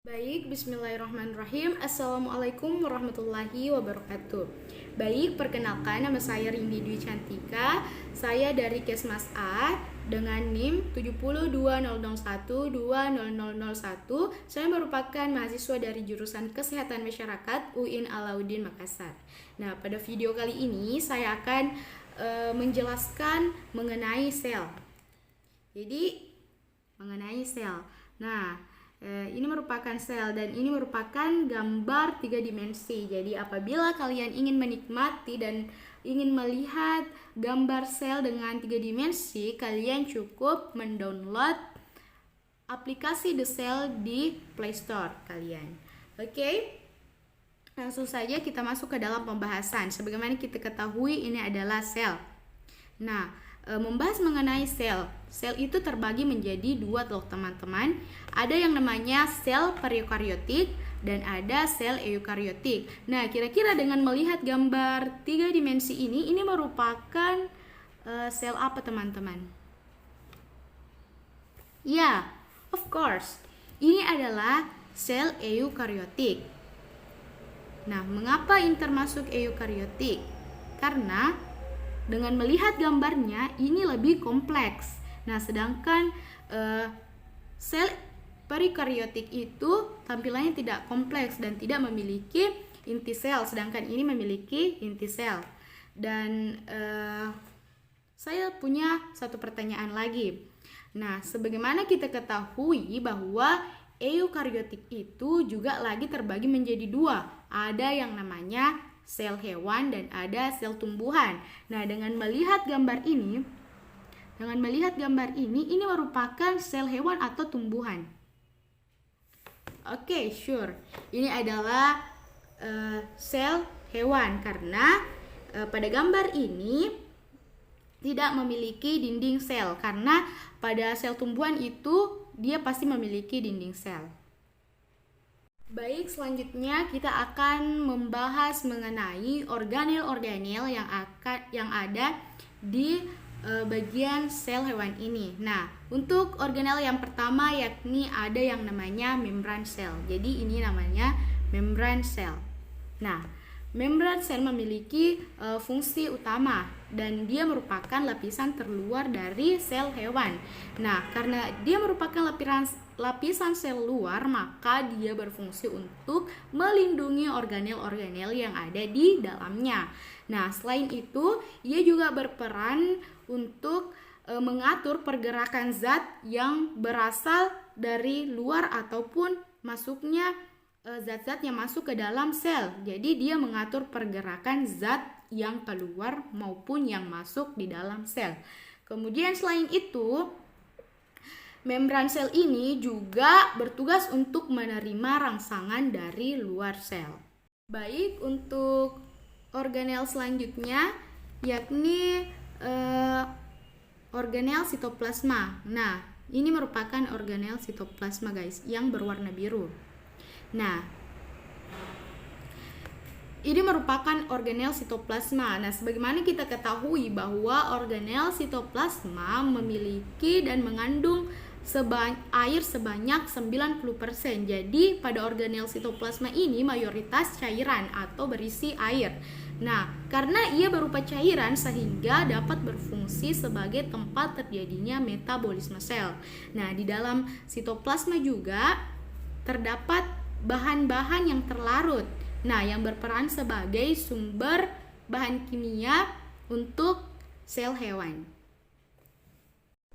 Baik, bismillahirrahmanirrahim. Assalamualaikum warahmatullahi wabarakatuh. Baik, perkenalkan nama saya Rindy Dwi Cantika. Saya dari Kesmas A dengan NIM 70001200001. Saya merupakan mahasiswa dari jurusan Kesehatan Masyarakat UIN Alauddin Makassar. Nah, pada video kali ini saya akan menjelaskan mengenai sel. Jadi, mengenai sel. Nah, ini merupakan sel dan ini merupakan gambar 3 dimensi. Jadi apabila kalian ingin menikmati dan ingin melihat gambar sel dengan 3 dimensi, kalian cukup mendownload aplikasi The Cell di Play Store kalian. Oke? Langsung saja kita masuk ke dalam pembahasan. Sebagaimana kita ketahui, ini adalah sel. Nah, membahas mengenai sel. Sel itu terbagi menjadi dua loh teman-teman. Ada yang namanya sel prokaryotik dan ada sel eukaryotik. Nah, kira-kira dengan melihat gambar 3 dimensi ini merupakan sel apa teman-teman? Ya, of course. Ini adalah sel eukaryotik. Nah, mengapa ini termasuk eukaryotik? Karena dengan melihat gambarnya ini lebih kompleks. Nah, sedangkan sel prokaryotik itu tampilannya tidak kompleks dan tidak memiliki inti sel, sedangkan ini memiliki inti sel. Dan saya punya satu pertanyaan lagi. Nah, sebagaimana kita ketahui bahwa eukaryotik itu juga lagi terbagi menjadi dua. Ada yang namanya sel hewan dan ada sel tumbuhan. Nah, dengan melihat gambar ini merupakan sel hewan atau tumbuhan. Oke, sure. Ini adalah sel hewan karena pada gambar ini tidak memiliki dinding sel, karena pada sel tumbuhan itu dia pasti memiliki dinding sel. Baik, selanjutnya kita akan membahas mengenai organel-organel yang ada di bagian sel hewan ini. Nah, untuk organel yang pertama yakni ada yang namanya membran sel. Jadi ini namanya membran sel. Nah, membran sel memiliki fungsi utama dan dia merupakan lapisan terluar dari sel hewan. Nah, karena dia merupakan lapisan sel luar, maka dia berfungsi untuk melindungi organel-organel yang ada di dalamnya. Nah, selain itu, ia juga berperan untuk mengatur pergerakan zat yang berasal dari luar ataupun masuknya zat-zat yang masuk ke dalam sel. Jadi dia mengatur pergerakan zat yang keluar maupun yang masuk di dalam sel. Kemudian selain itu, membran sel ini juga bertugas untuk menerima rangsangan dari luar sel. Baik, untuk organel selanjutnya yakni organel sitoplasma. Nah, ini merupakan organel sitoplasma guys, yang berwarna biru. Nah, ini merupakan organel sitoplasma. Nah, sebagaimana kita ketahui bahwa organel sitoplasma memiliki dan mengandung air sebanyak 90%. Jadi pada organel sitoplasma ini mayoritas cairan atau berisi air. Nah, karena ia berupa cairan sehingga dapat berfungsi sebagai tempat terjadinya metabolisme sel. Nah, di dalam sitoplasma juga terdapat bahan-bahan yang terlarut. Nah, yang berperan sebagai sumber bahan kimia untuk sel hewan.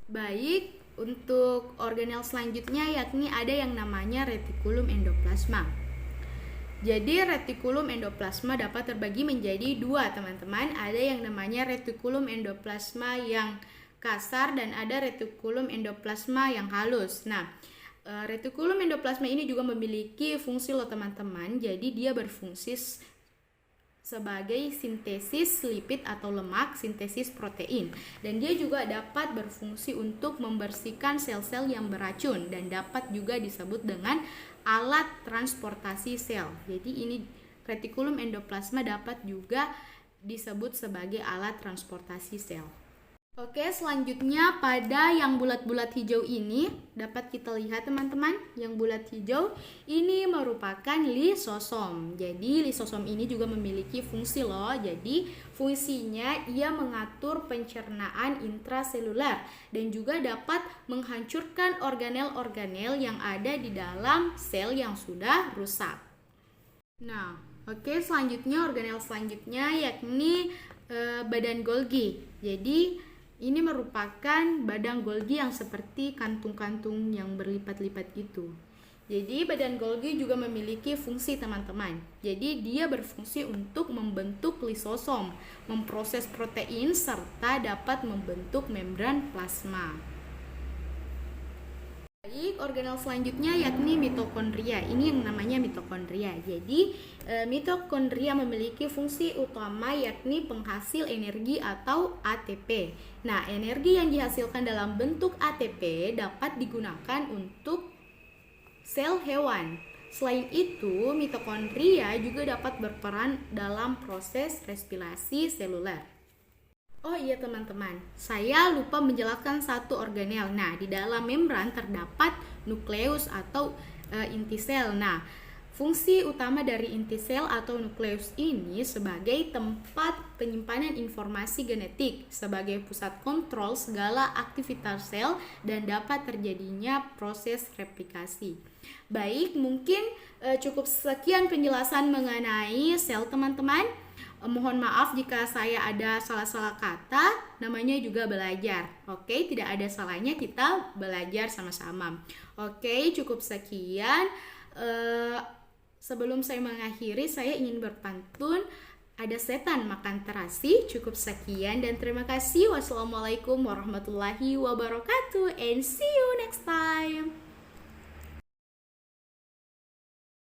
Baik, untuk organel selanjutnya yakni ada yang namanya retikulum endoplasma. Jadi retikulum endoplasma dapat terbagi menjadi dua teman-teman. Ada yang namanya retikulum endoplasma yang kasar dan ada retikulum endoplasma yang halus. Nah, retikulum endoplasma ini juga memiliki fungsi loh teman-teman. Jadi dia berfungsi sebagai sintesis lipid atau lemak, sintesis protein. Dan dia juga dapat berfungsi untuk membersihkan sel-sel yang beracun dan dapat juga disebut dengan alat transportasi sel. Jadi ini retikulum endoplasma dapat juga disebut sebagai alat transportasi sel. Oke, selanjutnya pada yang bulat-bulat hijau ini dapat kita lihat teman-teman, yang bulat hijau ini merupakan lisosom. Jadi lisosom ini juga memiliki fungsi loh. Jadi fungsinya ia mengatur pencernaan intraseluler dan juga dapat menghancurkan organel-organel yang ada di dalam sel yang sudah rusak. Nah, oke, selanjutnya organel selanjutnya yakni badan Golgi. Jadi ini merupakan badan Golgi yang seperti kantung-kantung yang berlipat-lipat gitu. Jadi badan Golgi juga memiliki fungsi teman-teman. Jadi dia berfungsi untuk membentuk lisosom, memproses protein serta dapat membentuk membran plasma. Baik, organel selanjutnya yakni mitokondria. Ini yang namanya mitokondria. Jadi, mitokondria memiliki fungsi utama yakni penghasil energi atau ATP. Nah, energi yang dihasilkan dalam bentuk ATP dapat digunakan untuk sel hewan. Selain itu, mitokondria juga dapat berperan dalam proses respirasi seluler. Oh iya teman-teman, saya lupa menjelaskan satu organel. Nah, di dalam membran terdapat nukleus atau inti sel. Nah, fungsi utama dari inti sel atau nukleus ini sebagai tempat penyimpanan informasi genetik, sebagai pusat kontrol segala aktivitas sel dan dapat terjadinya proses replikasi. Baik, mungkin cukup sekian penjelasan mengenai sel teman-teman. Mohon maaf jika saya ada salah-salah kata, namanya juga belajar. Oke, tidak ada salahnya kita belajar sama-sama. Oke, cukup sekian. Sebelum saya mengakhiri, saya ingin berpantun. Ada setan makan terasi. Cukup sekian dan terima kasih. Wassalamualaikum warahmatullahi wabarakatuh. And see you next time.